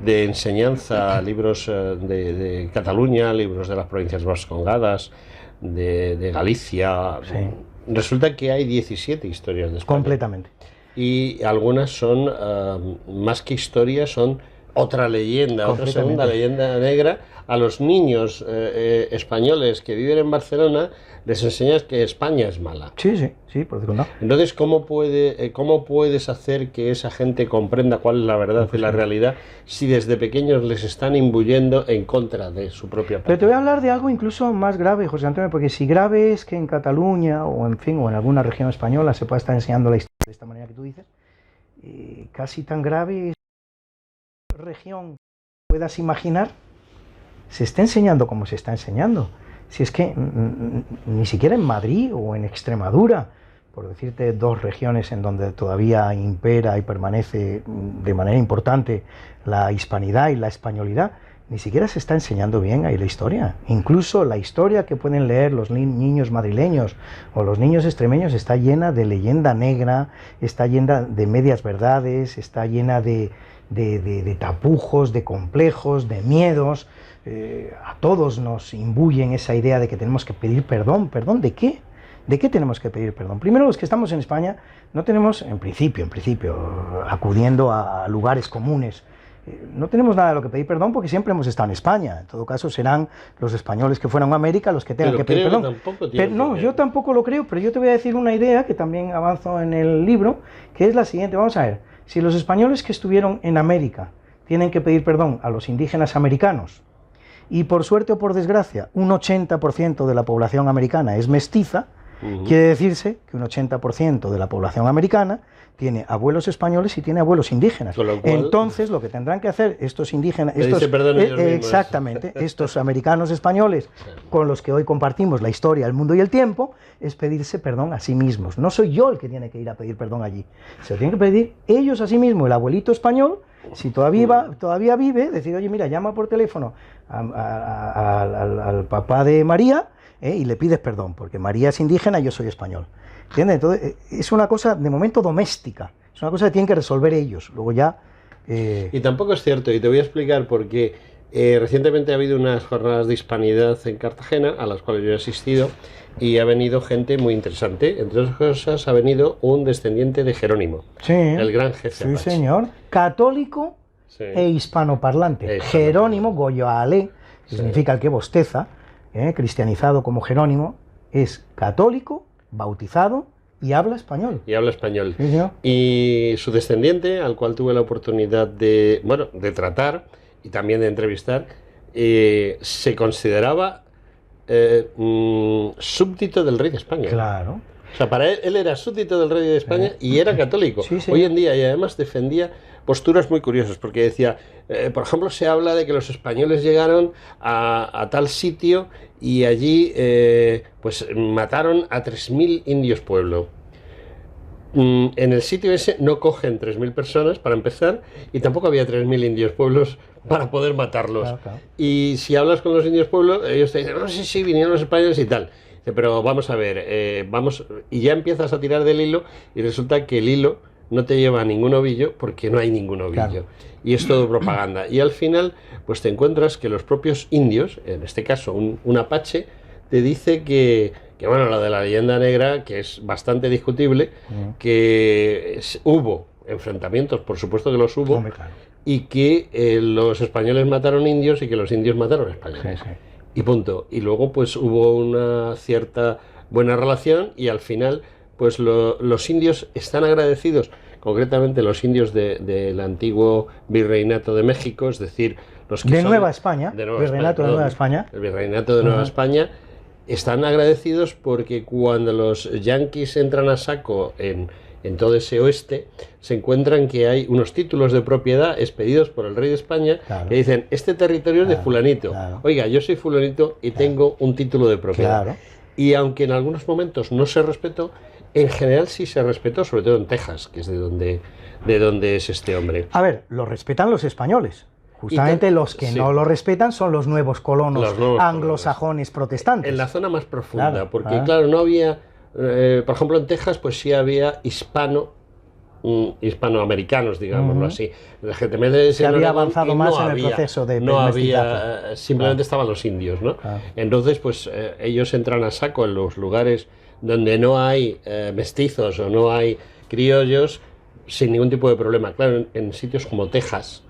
enseñanza, libros de Cataluña, libros de las provincias vascongadas, de Galicia. Sí. Resulta que hay 17 historias de España. Completamente. Y algunas son, más que historias, son otra leyenda, otra segunda leyenda negra. A los niños españoles que viven en Barcelona les enseñas que España es mala. Sí, sí, sí, por decirlo no. Entonces, ¿cómo puedes hacer que esa gente comprenda cuál es la verdad y la realidad si desde pequeños les están imbuyendo en contra de su propia patria? Pero te voy a hablar de algo incluso más grave, José Antonio, porque si grave es que en Cataluña o en fin, o en alguna región española se pueda estar enseñando la historia de esta manera que tú dices, casi tan grave es que en región puedas imaginar se está enseñando como se está enseñando. Si es que ni siquiera en Madrid o en Extremadura, por decirte dos regiones en donde todavía impera y permanece de manera importante la hispanidad y la españolidad, ni siquiera se está enseñando bien ahí la historia. Incluso la historia que pueden leer los niños madrileños o los niños extremeños está llena de leyenda negra, está llena de medias verdades, está llena de tapujos, de complejos, de miedos. A todos nos imbuyen esa idea de que tenemos que pedir perdón. ¿Perdón de qué? ¿De qué tenemos que pedir perdón? Primero, los que estamos en España no tenemos, en principio, acudiendo a lugares comunes, no tenemos nada de lo que pedir perdón porque siempre hemos estado en España. En todo caso, serán los españoles que fueron a América los que tengan que pedir perdón. Pero no, yo tampoco lo creo, pero yo te voy a decir una idea que también avanzo en el libro, que es la siguiente. Vamos a ver, si los españoles que estuvieron en América tienen que pedir perdón a los indígenas americanos, y por suerte o por desgracia, un 80% de la población americana es mestiza, quiere decirse que un 80% de la población americana tiene abuelos españoles y tiene abuelos indígenas. Cual, entonces, lo que tendrán que hacer estos indígenas, exactamente, estos americanos españoles con los que hoy compartimos la historia, el mundo y el tiempo, es pedirse perdón a sí mismos. No soy yo el que tiene que ir a pedir perdón allí. Se lo tienen que pedir ellos a sí mismos, el abuelito español. Si todavía vive, decir, oye, mira, llama por teléfono al papá de María y le pides perdón, porque María es indígena y yo soy español. ¿Entiendes? Entonces, es una cosa, de momento, doméstica. Es una cosa que tienen que resolver ellos. Luego ya... Y tampoco es cierto, y te voy a explicar por qué. Recientemente ha habido unas jornadas de hispanidad en Cartagena, a las cuales yo he asistido, y ha venido gente muy interesante. Entre otras cosas, ha venido un descendiente de Jerónimo, sí, el gran jefe sí, Apache. Señor. Católico e hispanoparlante. Jerónimo Goyoale, que significa el que bosteza, cristianizado como Jerónimo, es católico, bautizado y habla español. Y habla español. Sí, señor. Y su descendiente, al cual tuve la oportunidad de tratar y también de entrevistar, se consideraba súbdito del rey de España. Claro. O sea, para él era súbdito del rey de España y era católico. Sí, sí. Hoy en día, y además defendía posturas muy curiosas, porque decía, por ejemplo, se habla de que los españoles llegaron a tal sitio y allí pues mataron a 3.000 indios pueblo. En el sitio ese no cogen 3.000 personas para empezar, y tampoco había 3.000 indios pueblos para poder matarlos. Claro. Y si hablas con los indios pueblos, ellos te dicen, no, sí, vinieron los españoles y tal. Pero vamos a ver, y ya empiezas a tirar del hilo y resulta que el hilo no te lleva a ningún ovillo porque no hay ningún ovillo. Claro. Y es todo propaganda. Y al final, pues te encuentras que los propios indios, en este caso un apache, te dice que bueno, lo de la leyenda negra, que es bastante discutible, que hubo enfrentamientos, por supuesto que los hubo, Hombre, claro. Y que los españoles mataron indios y que los indios mataron españoles. Sí. Y punto. Y luego pues hubo una cierta buena relación y al final pues los indios están agradecidos, concretamente los indios del antiguo Virreinato de México, es decir, los que de son Nueva España, Virreinato de Nueva España. El Virreinato de Nueva España, están agradecidos porque cuando los yanquis entran a saco en todo ese oeste, se encuentran que hay unos títulos de propiedad expedidos por el rey de España, claro, que dicen, este territorio es de fulanito, claro, oiga, yo soy fulanito y tengo un título de propiedad. Claro. Y aunque en algunos momentos no se respetó, en general sí se respetó, sobre todo en Texas, que es de donde es este hombre. A ver, lo respetan los españoles. Justamente los que no lo respetan son los nuevos colonos anglosajones protestantes. En la zona más profunda, claro, porque claro, no había... por ejemplo, en Texas, pues sí había hispanoamericanos, digámoslo así. La gente se había avanzado más en el proceso de mestizaje. Simplemente estaban los indios, ¿no? Entonces, pues ellos entran a saco en los lugares donde no hay mestizos o no hay criollos sin ningún tipo de problema. Claro, en sitios como Texas.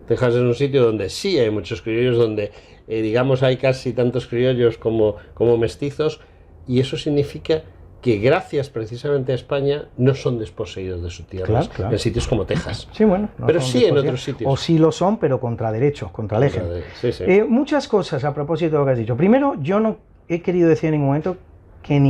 Texas es un sitio donde sí hay muchos criollos, donde, digamos, hay casi tantos criollos como mestizos, y eso significa que gracias precisamente a España no son desposeídos de su tierra, claro, en sitios como Texas. Sí, bueno, no pero sí en otros sitios. O sí lo son, pero contra derechos, contra el eje. Sí. Muchas cosas a propósito de lo que has dicho. Primero, yo no he querido decir en ningún momento que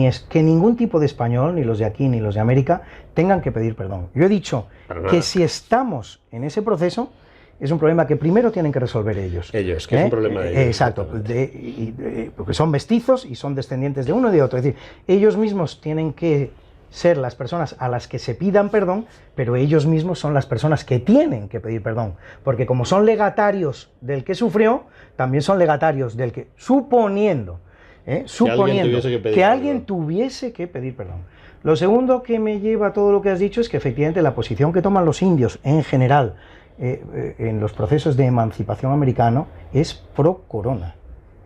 ningún tipo de español, ni los de aquí ni los de América, tengan que pedir perdón. Yo he dicho que si estamos en ese proceso, es un problema que primero tienen que resolver ellos. Es un problema de ellos. Exacto, porque son mestizos y son descendientes de uno y de otro. Es decir, ellos mismos tienen que ser las personas a las que se pidan perdón, pero ellos mismos son las personas que tienen que pedir perdón. Porque como son legatarios del que sufrió, también son legatarios del que, suponiendo que alguien tuviese que pedir perdón. Lo segundo que me lleva a todo lo que has dicho es que efectivamente la posición que toman los indios en general en los procesos de emancipación americano es pro corona.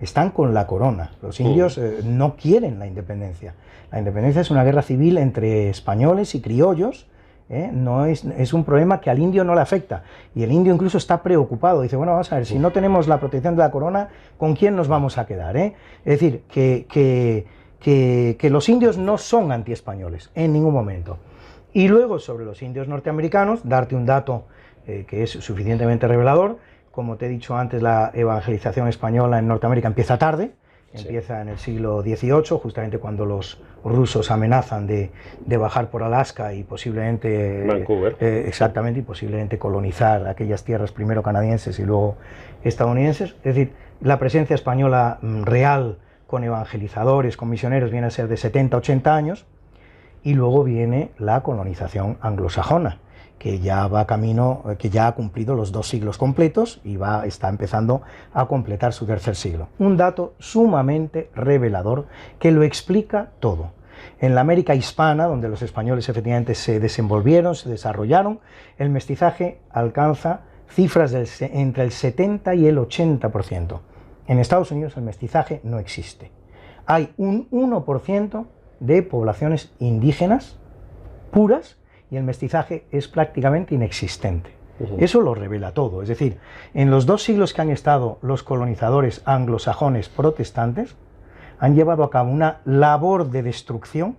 Están con la corona. Los indios no quieren la independencia. La independencia es una guerra civil entre españoles y criollos. No es un problema que al indio no le afecta. Y el indio incluso está preocupado. Dice, bueno, vamos a ver, si no tenemos la protección de la corona, ¿con quién nos vamos a quedar? Es decir, que los indios no son antiespañoles en ningún momento. Y luego, sobre los indios norteamericanos, darte un dato que es suficientemente revelador. Como te he dicho antes, la evangelización española en Norteamérica empieza tarde, empieza en el siglo XVIII, justamente cuando los rusos amenazan de bajar por Alaska y posiblemente Vancouver. Exactamente, y posiblemente colonizar aquellas tierras primero canadienses y luego estadounidenses. Es decir, la presencia española real con evangelizadores, con misioneros, viene a ser de 70-80 años, y luego viene la colonización anglosajona, que ya va camino, que ya ha cumplido los 2 siglos completos y está empezando a completar su 3er siglo. Un dato sumamente revelador que lo explica todo. En la América hispana, donde los españoles efectivamente se desenvolvieron, se desarrollaron, el mestizaje alcanza cifras entre el 70 y el 80%. En Estados Unidos el mestizaje no existe. Hay un 1% de poblaciones indígenas puras, y el mestizaje es prácticamente inexistente. Eso lo revela todo. Es decir, en los 2 siglos que han estado los colonizadores anglosajones protestantes, han llevado a cabo una labor de destrucción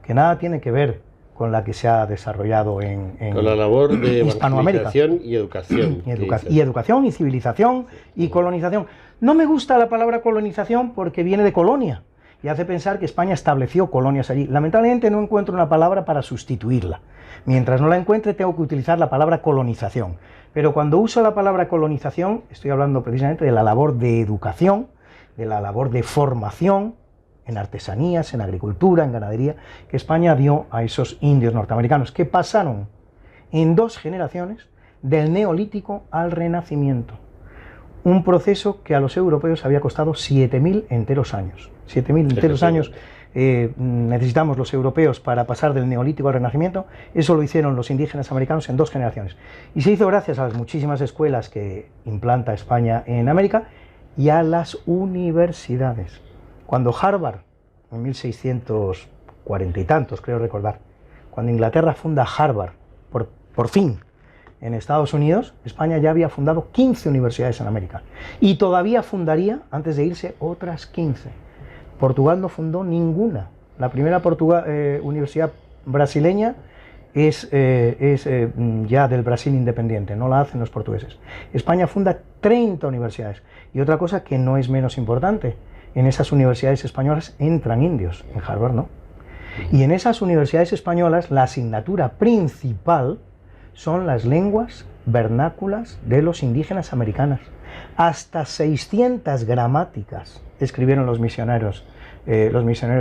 que nada tiene que ver con la que se ha desarrollado en con la labor de evangelización y educación. Y educación, y civilización, y colonización. No me gusta la palabra colonización porque viene de colonia, y hace pensar que España estableció colonias allí. Lamentablemente no encuentro una palabra para sustituirla. Mientras no la encuentre, tengo que utilizar la palabra colonización. Pero cuando uso la palabra colonización, estoy hablando precisamente de la labor de educación, de la labor de formación en artesanías, en agricultura, en ganadería, que España dio a esos indios norteamericanos, que pasaron en 2 generaciones del Neolítico al Renacimiento. Un proceso que a los europeos había costado 7.000 enteros años. 7.000 enteros años necesitamos los europeos para pasar del neolítico al renacimiento, eso lo hicieron los indígenas americanos en 2 generaciones. Y se hizo gracias a las muchísimas escuelas que implanta España en América y a las universidades. Cuando Harvard, en 1640 y tantos, creo recordar, cuando Inglaterra funda Harvard, por fin, en Estados Unidos, España ya había fundado 15 universidades en América. Y todavía fundaría, antes de irse, otras 15. Portugal no fundó ninguna. La primera universidad brasileña es ya del Brasil independiente, no la hacen los portugueses. España funda 30 universidades. Y otra cosa que no es menos importante, en esas universidades españolas entran indios, en Harvard no. Y en esas universidades españolas la asignatura principal son las lenguas vernáculas de los indígenas americanos. Hasta 600 gramáticas escribieron los misioneros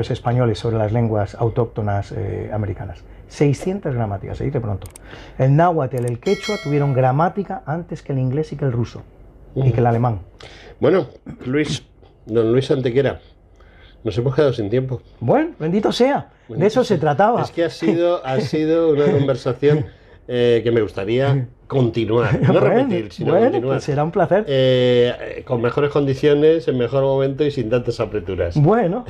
españoles sobre las lenguas autóctonas americanas. 600 gramáticas, se dice pronto. El náhuatl, el quechua tuvieron gramática antes que el inglés y que el ruso y que el alemán. Bueno, don Luis Antequera, nos hemos quedado sin tiempo. Bueno, bendito sea, de eso se trataba. Es que ha sido una conversación que me gustaría continuar, no repetir, sino continuar. Pues será un placer. Con mejores condiciones, en mejor momento y sin tantas apreturas. Bueno,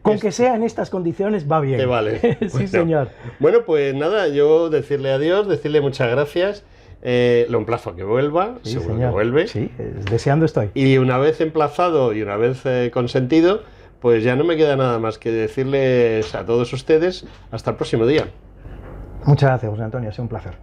con que sea en estas condiciones va bien. Te vale. Sí, Bueno, señor. Bueno, pues nada, yo decirle adiós, decirle muchas gracias. Lo emplazo a que vuelva, Sí, seguro señor. que vuelve. Sí, deseando estoy. Y una vez emplazado y una vez consentido, pues ya no me queda nada más que decirles a todos ustedes hasta el próximo día. Muchas gracias, José Antonio, ha sido un placer.